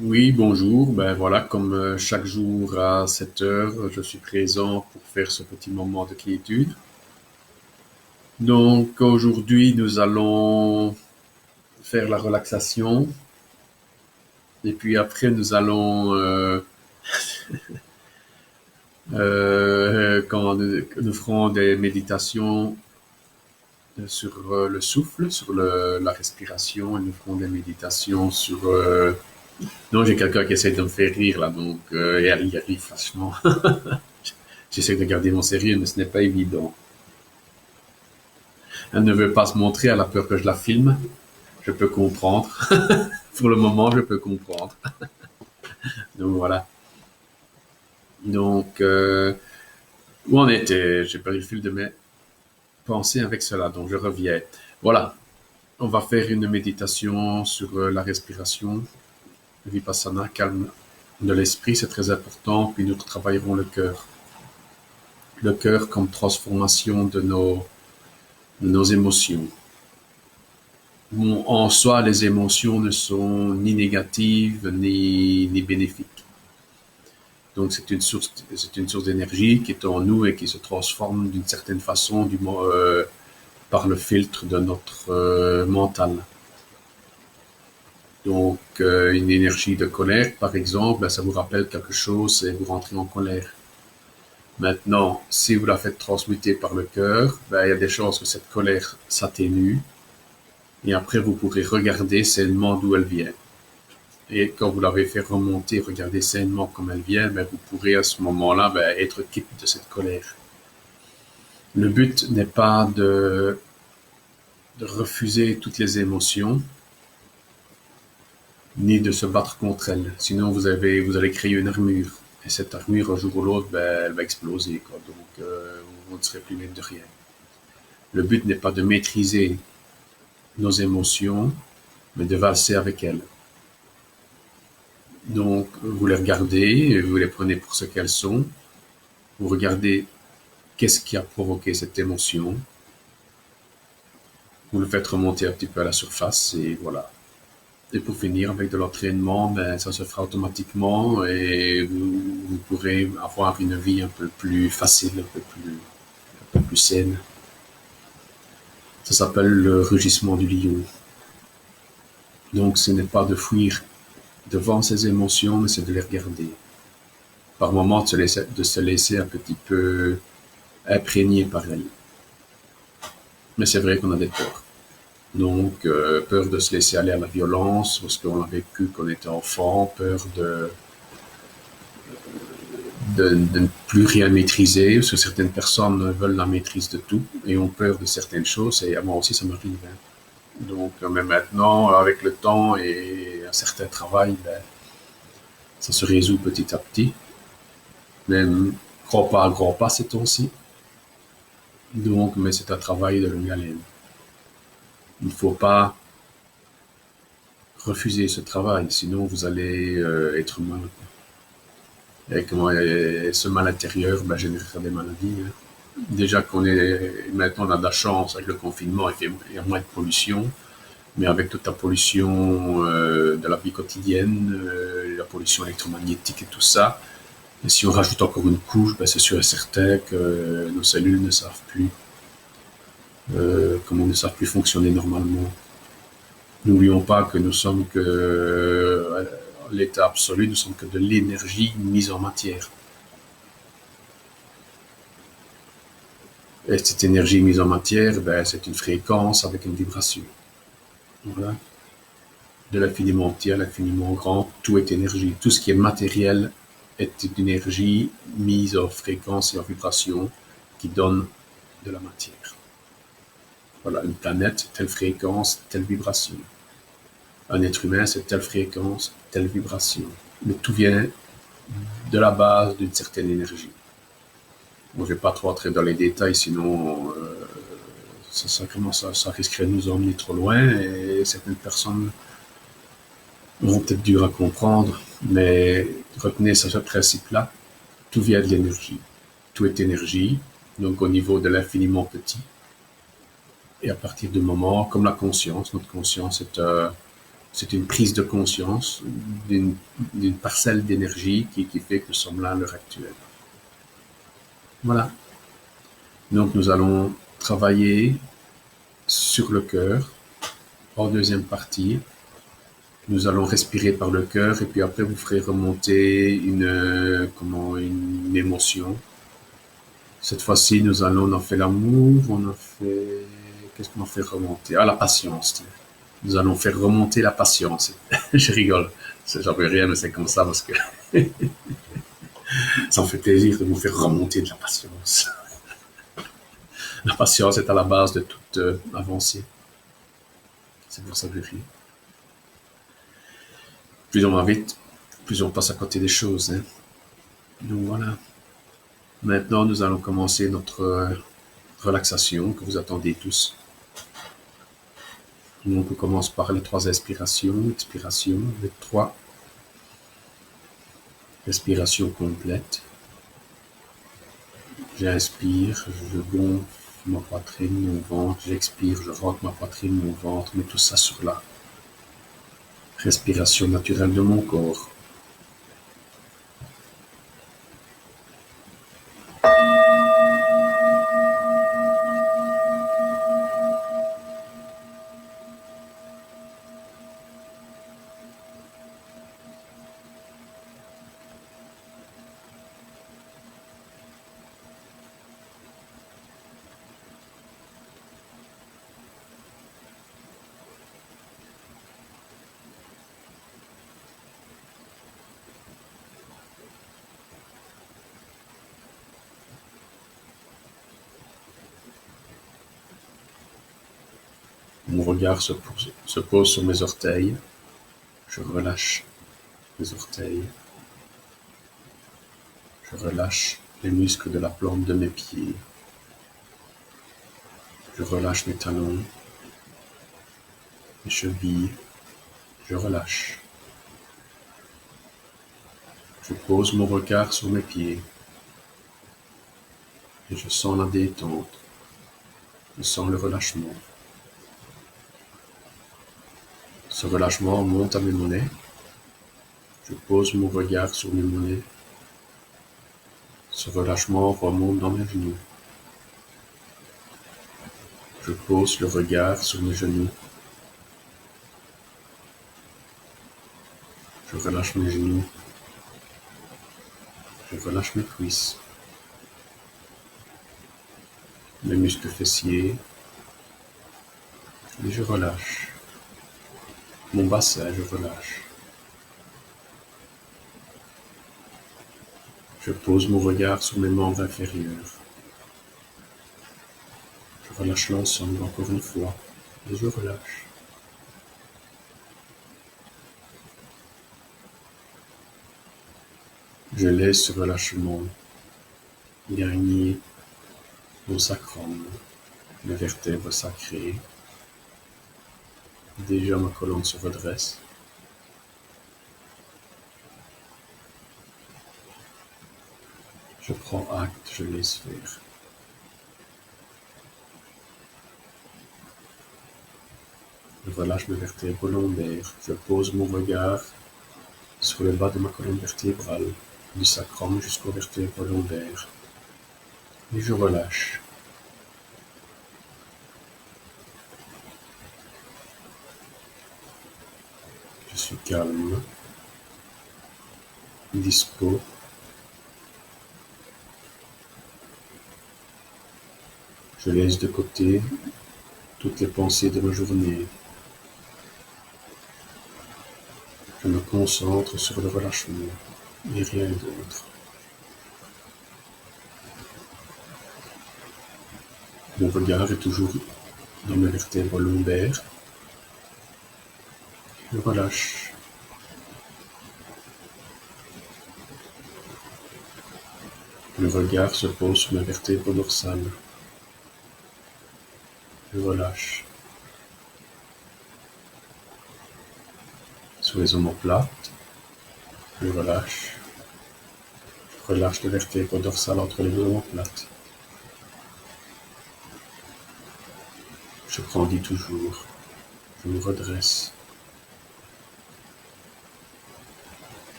Oui, bonjour. Ben voilà, comme chaque jour à 7 heures, je suis présent pour faire ce petit moment de quiétude. Donc aujourd'hui, nous allons faire la relaxation et puis après, nous allons, quand nous ferons des méditations sur le souffle, sur la respiration, et nous ferons des méditations sur... Non, j'ai quelqu'un qui essaie de me faire rire là, donc et elle y arrive franchement. J'essaie de garder mon sérieux, mais ce n'est pas évident. Elle ne veut pas se montrer, elle a peur que je la filme. Je peux comprendre. Pour le moment, je peux comprendre. Donc voilà. Donc, où en était? J'ai perdu le fil de mes pensées avec cela, donc je reviens. Voilà. On va faire une méditation sur la respiration, Vipassana, calme de l'esprit, c'est très important. Puis nous travaillerons le cœur. Le cœur comme transformation de nos émotions. Bon, en soi, les émotions ne sont ni négatives ni bénéfiques. Donc c'est une source d'énergie qui est en nous et qui se transforme d'une certaine façon par le filtre de notre mental. Donc une énergie de colère, par exemple, ben, ça vous rappelle quelque chose et vous rentrez en colère. Maintenant, si vous la faites transmuter par le cœur, ben, il y a des chances que cette colère s'atténue et après vous pourrez regarder sainement d'où elle vient. Et quand vous l'avez fait remonter, regardez sainement comme elle vient, ben, vous pourrez à ce moment-là être quitte de cette colère. Le but n'est pas de refuser toutes les émotions, ni de se battre contre elles. Sinon, vous allez créer une armure. Et cette armure, un jour ou l'autre, ben, elle va exploser, quoi. Donc, vous ne serez plus maître de rien. Le but n'est pas de maîtriser nos émotions, mais de valser avec elles. Donc, vous les regardez, vous les prenez pour ce qu'elles sont. Vous regardez qu'est-ce qui a provoqué cette émotion. Vous le faites remonter un petit peu à la surface et voilà. Et pour finir, avec de l'entraînement, ben, ça se fera automatiquement et vous pourrez avoir une vie un peu plus facile, un peu plus saine. Ça s'appelle le rugissement du lion. Donc ce n'est pas de fuir devant ces émotions, mais c'est de les regarder. Par moments, de se laisser un petit peu imprégner par elles. Mais c'est vrai qu'on a des peurs. Donc, peur de se laisser aller à la violence, parce qu'on l'a vécu quand on était enfant, peur de ne plus rien maîtriser, parce que certaines personnes veulent la maîtrise de tout et ont peur de certaines choses, et à moi aussi ça m'arrive. Hein. Donc, mais maintenant, avec le temps et un certain travail, ben, ça se résout petit à petit. Même grand pas ces temps-ci. Donc, mais c'est un travail de longue haleine. Il ne faut pas refuser ce travail, sinon vous allez être mal. Et comment ce mal intérieur génère des maladies. Hein. Déjà maintenant on a de la chance avec le confinement, il y a moins de pollution, mais avec toute la pollution de la vie quotidienne, la pollution électromagnétique et tout ça, et si on rajoute encore une couche, c'est sûr et certain que nos cellules ne savent plus, comment ne savent plus fonctionner normalement. N'oublions pas que nous sommes que l'état absolu, nous sommes que de l'énergie mise en matière. Et cette énergie mise en matière, c'est une fréquence avec une vibration. Voilà. De l'infiniment petit à l'infiniment grand, tout est énergie. Tout ce qui est matériel est une énergie mise en fréquence et en vibration qui donne de la matière. Voilà, une planète, telle fréquence, telle vibration. Un être humain, c'est telle fréquence, telle vibration. Mais tout vient de la base d'une certaine énergie. Bon, je ne vais pas trop entrer dans les détails, sinon ça risquerait de nous emmener trop loin et certaines personnes vont peut-être dur à comprendre, mais retenez ce principe-là, tout vient de l'énergie. Tout est énergie, donc au niveau de l'infiniment petit. Et à partir du moment, comme la conscience, notre conscience C'est une prise de conscience d'une parcelle d'énergie qui fait que nous sommes là à l'heure actuelle. Voilà. Donc nous allons travailler sur le cœur. En deuxième partie, nous allons respirer par le cœur et puis après vous ferez remonter une émotion. Cette fois-ci, nous en fait l'amour, qu'est-ce qu'on a fait remonter? Ah, la patience. Nous allons faire remonter la patience. Je rigole. J'en veux rien, mais c'est comme ça parce que ça me fait plaisir de vous faire remonter de la patience. La patience est à la base de toute avancée. C'est pour ça que je ris. Plus on va vite, plus on passe à côté des choses. Hein. Donc voilà. Maintenant, nous allons commencer notre relaxation que vous attendez tous. Donc on commence par les 3 expirations. Expiration, les 3. Respiration complète. J'inspire, je gonfle ma poitrine, mon ventre. J'expire, je rentre ma poitrine, mon ventre. Mais tout ça sur la respiration naturelle de mon corps. Mon regard se pose sur mes orteils. Je relâche mes orteils. Je relâche les muscles de la plante de mes pieds. Je relâche mes talons, mes chevilles. Je relâche. Je pose mon regard sur mes pieds. Et je sens la détente. Je sens le relâchement. Ce relâchement monte à mes mollets. Je pose mon regard sur mes mollets. Ce relâchement remonte dans mes genoux. Je pose le regard sur mes genoux. Je relâche mes genoux. Je relâche mes cuisses. Mes muscles fessiers. Et je relâche. Mon bassin, je relâche. Je pose mon regard sur mes membres inférieurs. Je relâche l'ensemble encore une fois. Et je relâche. Je laisse ce relâchement gagner mon sacrum, mes vertèbres sacrées. Déjà ma colonne se redresse. Je prends acte, je laisse faire. Je relâche mes vertèbres lombaires. Je pose mon regard sur le bas de ma colonne vertébrale, du sacrum jusqu'aux vertèbres lombaires. Et je relâche. Je suis calme, dispo. Je laisse de côté toutes les pensées de ma journée. Je me concentre sur le relâchement et rien d'autre. Mon regard est toujours dans mes vertèbres lombaires. Je relâche. Le regard se pose sur mes vertèbres dorsales. Je relâche. Sur les omoplates, je relâche. Je relâche les vertèbres dorsales entre les deux omoplates. Je grandis toujours. Je me redresse.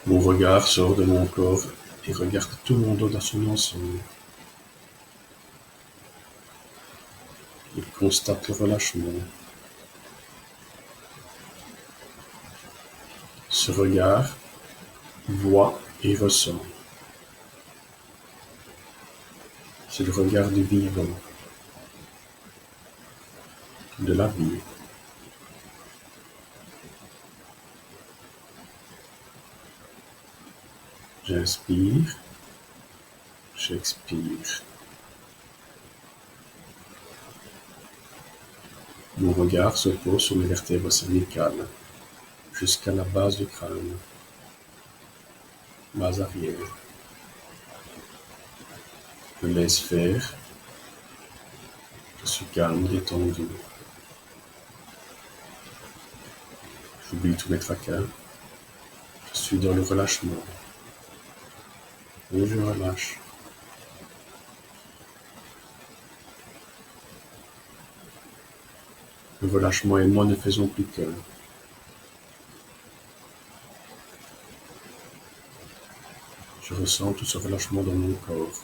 Mon regard sort de mon corps et regarde tout mon dos dans son ensemble. Il constate le relâchement. Ce regard voit et ressent. C'est le regard du vivant, de la vie. J'inspire, j'expire. Mon regard se pose sur mes vertèbres cervicales, jusqu'à la base du crâne, base arrière. Je laisse faire, je suis calme, détendu. J'oublie tous mes tracas, je suis dans le relâchement. Et je relâche. Le relâchement et moi ne faisons plus qu'un. Je ressens tout ce relâchement dans mon corps.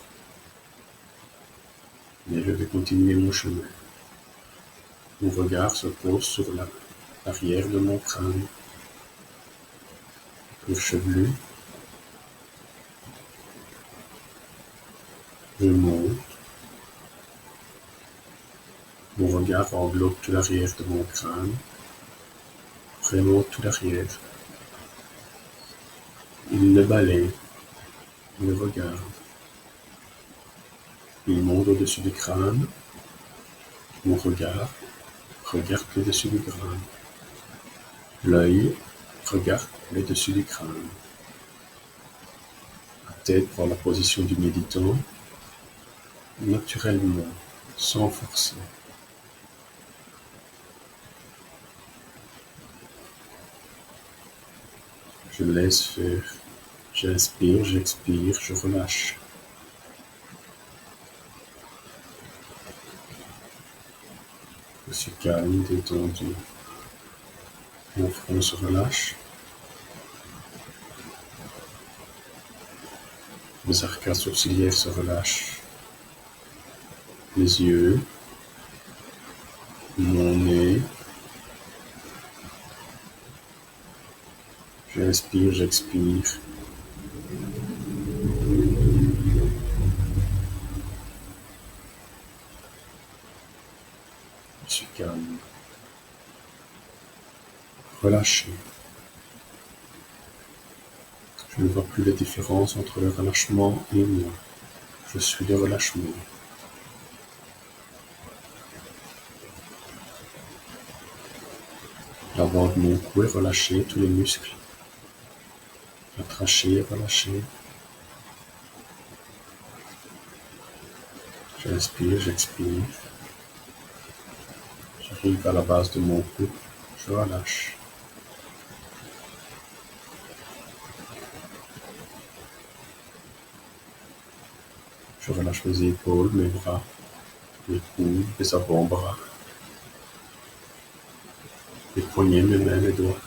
Mais je vais continuer mon chemin. Mon regard se pose sur l'arrière de mon crâne. Cuir chevelu. Je monte. Mon regard englobe tout l'arrière de mon crâne. Vraiment tout l'arrière. Il le balaye. Il le regarde. Il monte au-dessus du crâne. Mon regard regarde le dessus du crâne. L'œil regarde le dessus du crâne. La tête prend la position du méditant, naturellement, sans forcer. Je laisse faire. J'inspire, j'expire, je relâche. Je suis calme, détendu. Mon front se relâche. Mes arcades sourcilières se relâchent. Les yeux, mon nez. J'inspire, j'expire. Je suis calme. Relâché. Je ne vois plus la différence entre le relâchement et moi. Je suis le relâchement. L'avant de mon cou est relâché, tous les muscles. La trachée est relâchée. J'inspire, j'expire. J'arrive à la base de mon cou, je relâche. Je relâche mes épaules, mes bras, mes coudes, mes avant-bras, mes poignets, mes mains, mes doigts.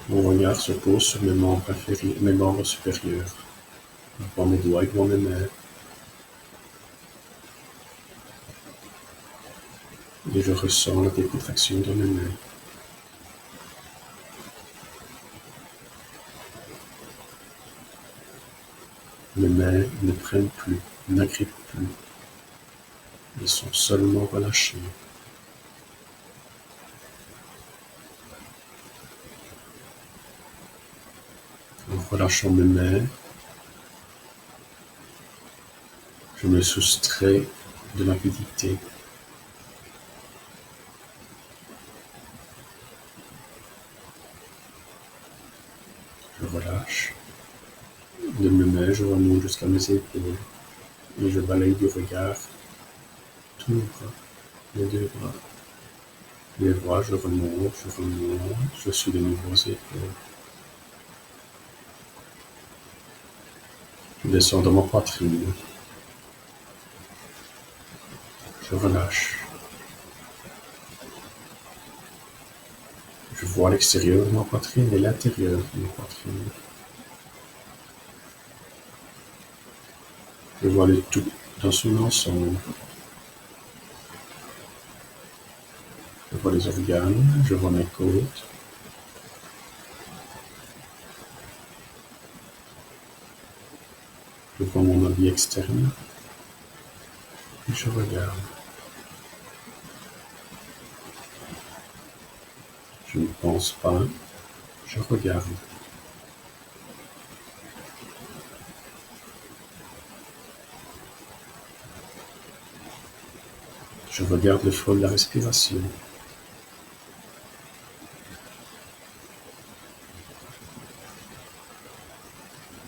Mon regard se pose sur mes membres supérieurs, devant mes doigts et devant mes mains. Et je ressens la décontraction de mes mains. Mes mains ne prennent plus, n'agrippent plus. Elles sont seulement relâchées. En relâchant mes mains, je me soustrais de l'avidité. Je relâche. De mes mains, je remonte jusqu'à mes épaules et je balaye du regard tous mes bras, mes deux bras. Les bras, je remonte, je suis de nouveau aux épaules. Je descends dans ma poitrine. Je relâche. Je vois l'extérieur de ma poitrine et l'intérieur de ma poitrine. Je vois le tout dans son ensemble. Je vois les organes, je vois mes côtes. Je vois mon habit externe. Et je regarde. Je ne pense pas, je regarde. Je regarde le flot de la respiration.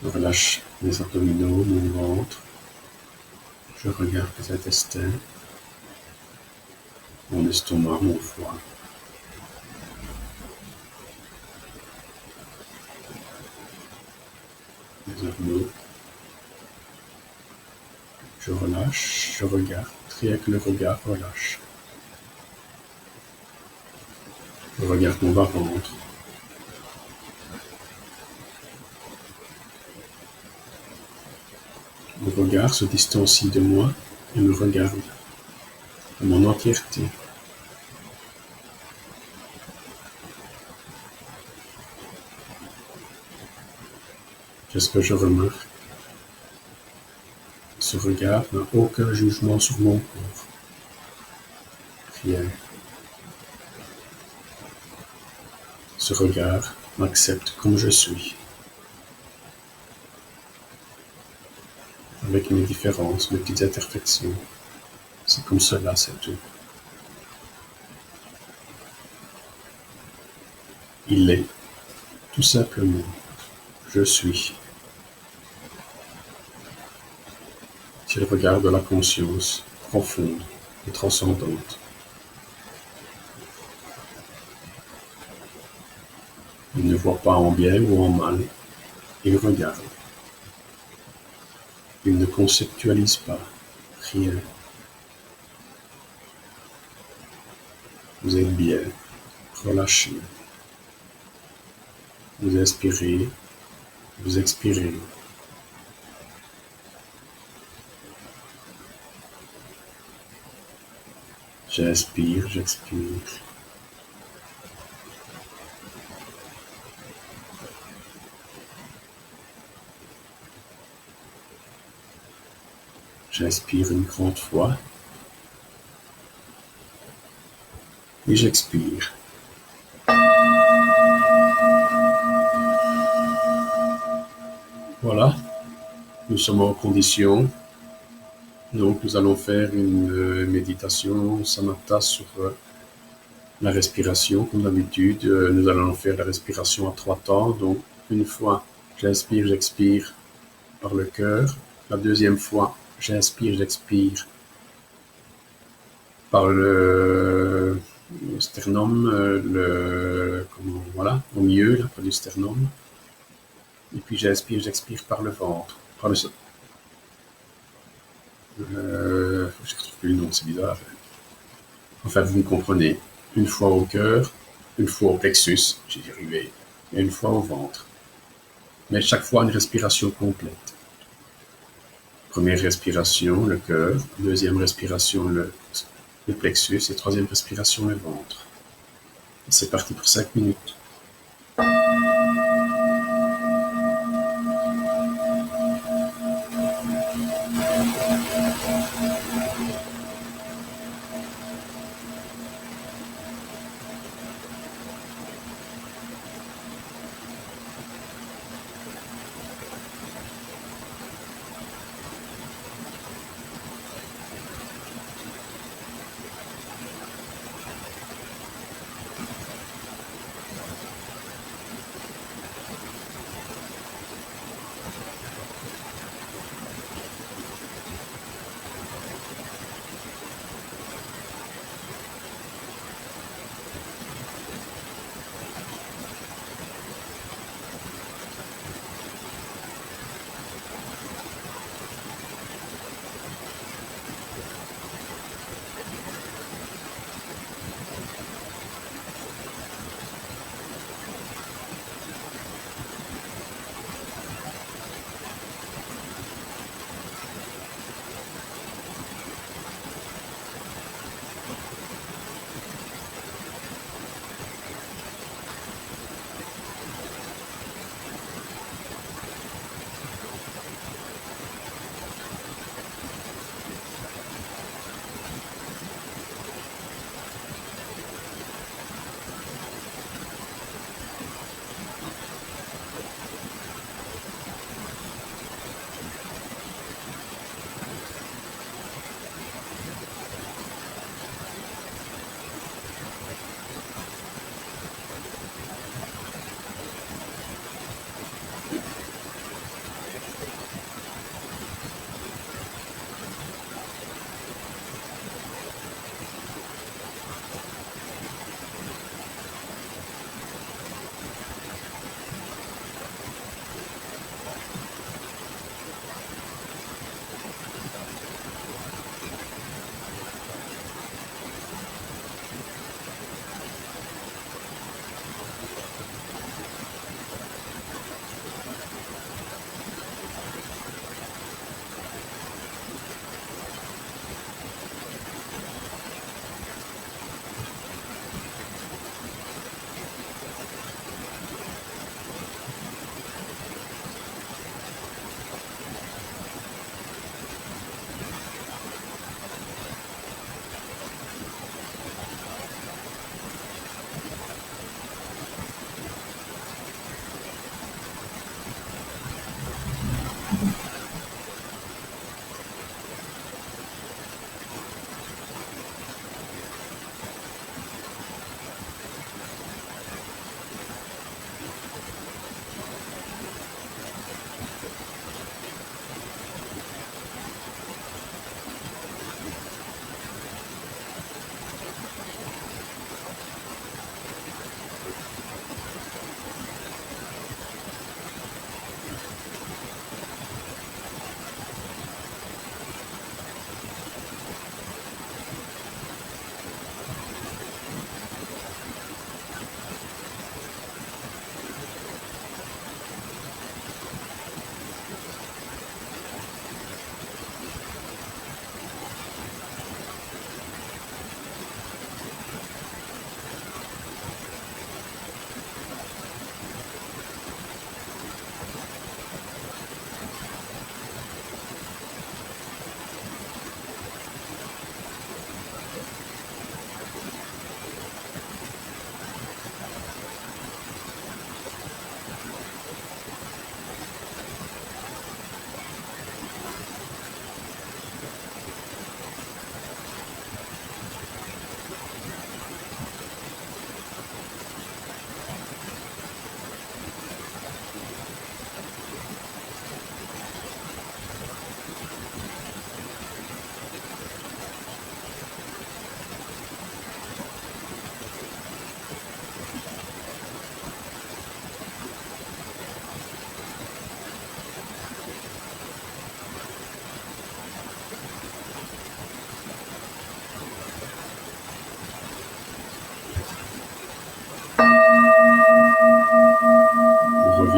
Je relâche mes abdominaux, mon ventre. Je regarde les intestins, mon estomac, mon foie. Les abdos. Je relâche, je regarde. Rien que le regard relâche. Je regarde mon bas-ventre. Mon regard se distancie de moi et me regarde dans mon entièreté. Qu'est-ce que je remarque? Ce regard n'a aucun jugement sur mon corps. Rien. Ce regard m'accepte comme je suis, avec mes différences, mes petites imperfections. C'est comme cela, c'est tout. Il est, tout simplement. Je suis. C'est le regard de la conscience, profonde et transcendante. Il ne voit pas en bien ou en mal, il regarde. Il ne conceptualise pas, rien. Vous êtes bien, relâché. Vous inspirez, vous expirez. J'inspire, j'expire. J'inspire une grande fois. Et j'expire. Voilà, nous sommes en condition. Donc nous allons faire une méditation samatha sur la respiration. Comme d'habitude, nous allons faire la respiration à 3 temps. Donc une fois, j'inspire, j'expire par le cœur. La deuxième fois, j'inspire, j'expire par le sternum, voilà, au milieu, là, près du sternum. Et puis j'inspire, j'expire par le ventre, par le je ne retrouve plus le nom, c'est bizarre. Enfin, vous me comprenez. Une fois au cœur, une fois au plexus, j'y arrivé, et une fois au ventre. Mais chaque fois une respiration complète. Première respiration, le cœur. Deuxième respiration, le plexus. Et troisième respiration, le ventre. Et c'est parti pour 5 minutes.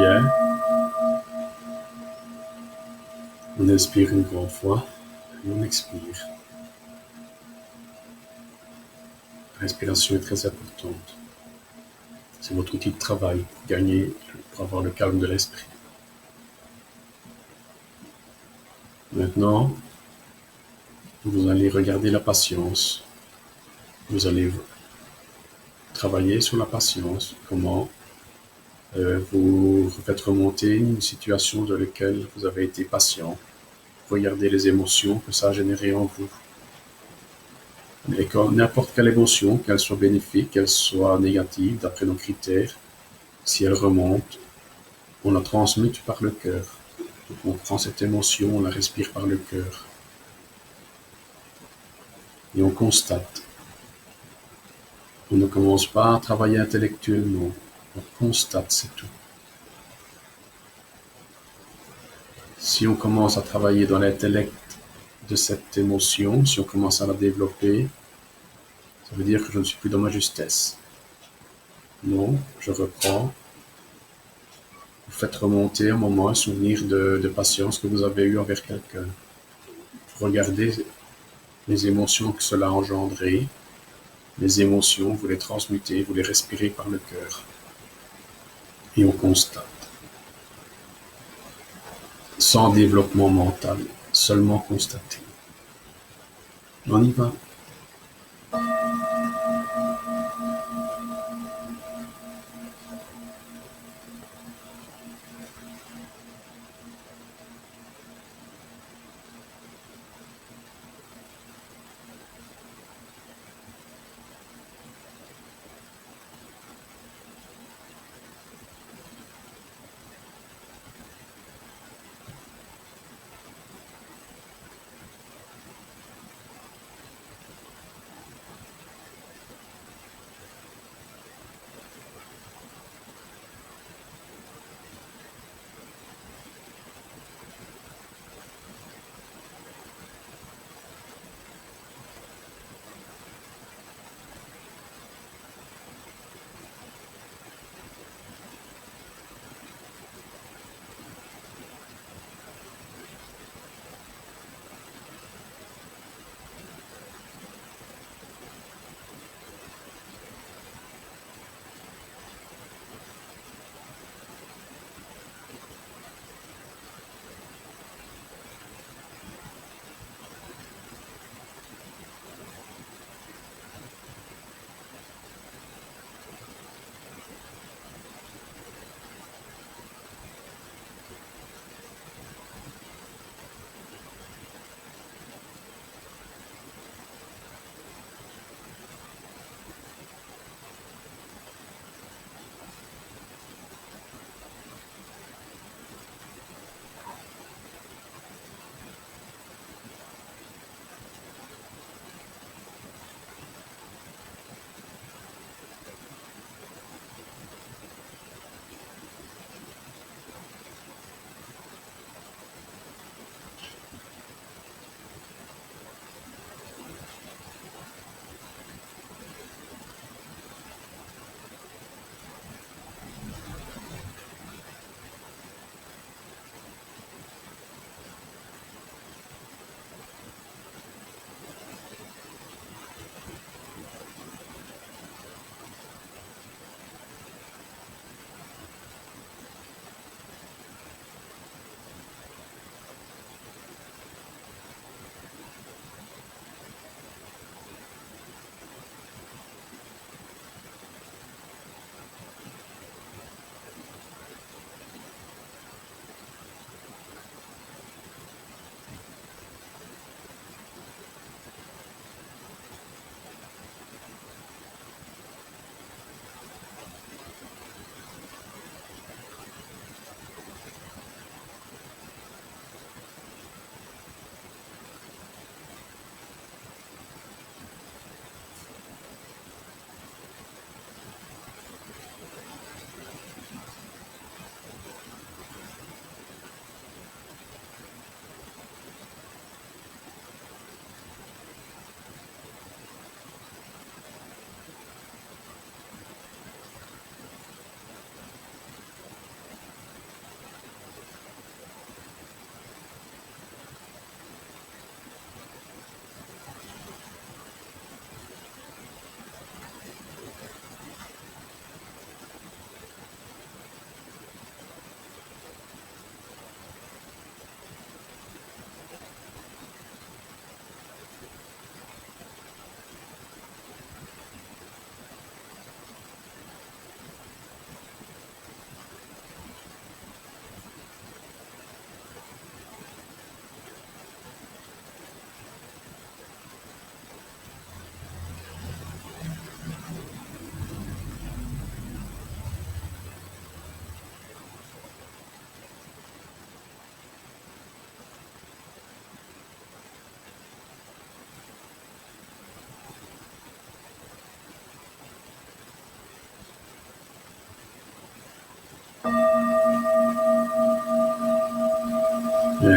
revient. On inspire une grande fois et on expire. La respiration est très importante. C'est votre outil de travail pour gagner, pour avoir le calme de l'esprit. Maintenant, vous allez regarder la patience. Vous allez travailler sur la patience, comment vous faites remonter une situation dans laquelle vous avez été patient. Regardez les émotions que ça a généré en vous. Et quand n'importe quelle émotion, qu'elle soit bénéfique, qu'elle soit négative, d'après nos critères, si elle remonte, on la transmute par le cœur. Donc on prend cette émotion, on la respire par le cœur. Et on constate. On ne commence pas à travailler intellectuellement. On constate, c'est tout. Si on commence à travailler dans l'intellect de cette émotion, si on commence à la développer, ça veut dire que je ne suis plus dans ma justesse. Non, je reprends. Vous faites remonter un moment, un souvenir de patience que vous avez eu envers quelqu'un. Vous regardez les émotions que cela a engendré. Les émotions, vous les transmutez, vous les respirez par le cœur. Et on constate. Sans développement mental, seulement constater. On y va.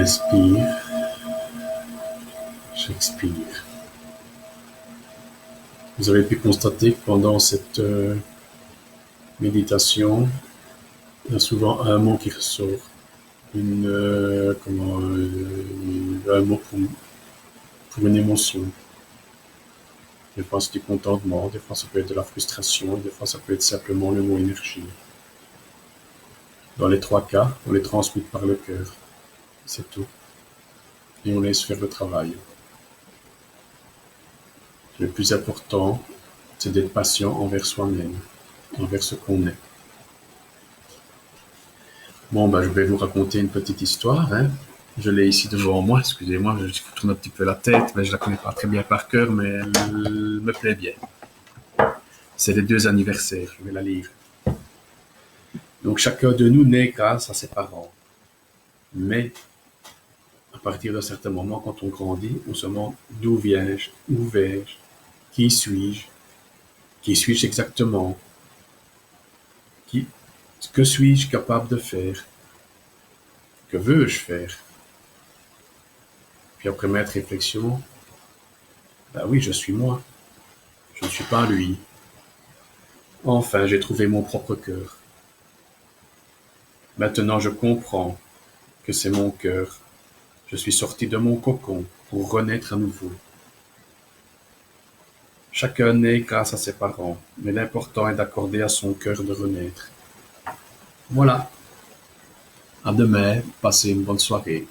J'inspire, j'expire. Vous avez pu constater que pendant cette méditation, il y a souvent un mot qui ressort. Un mot pour une émotion. Des fois, c'est du contentement, des fois, ça peut être de la frustration, des fois, ça peut être simplement le mot énergie. Dans les trois cas, on les transmute par le cœur. C'est tout. Et on laisse faire le travail. Le plus important, c'est d'être patient envers soi-même, envers ce qu'on est. Bon, je vais vous raconter une petite histoire. Hein. Je l'ai ici devant moi. Excusez-moi, je tourne un petit peu la tête. Je ne la connais pas très bien par cœur, mais elle me plaît bien. C'est les 2 anniversaires. Je vais la lire. Donc, chacun de nous naît grâce à ses parents. Mais, à partir d'un certain moment, quand on grandit, on se demande d'où viens-je, où vais-je, qui suis-je exactement, que suis-je capable de faire, que veux-je faire. Puis après maintes réflexions, oui, je suis moi, je ne suis pas lui. Enfin, j'ai trouvé mon propre cœur. Maintenant, je comprends que c'est mon cœur. Je suis sorti de mon cocon pour renaître à nouveau. Chacun naît grâce à ses parents, mais l'important est d'accorder à son cœur de renaître. Voilà. À demain, passez une bonne soirée.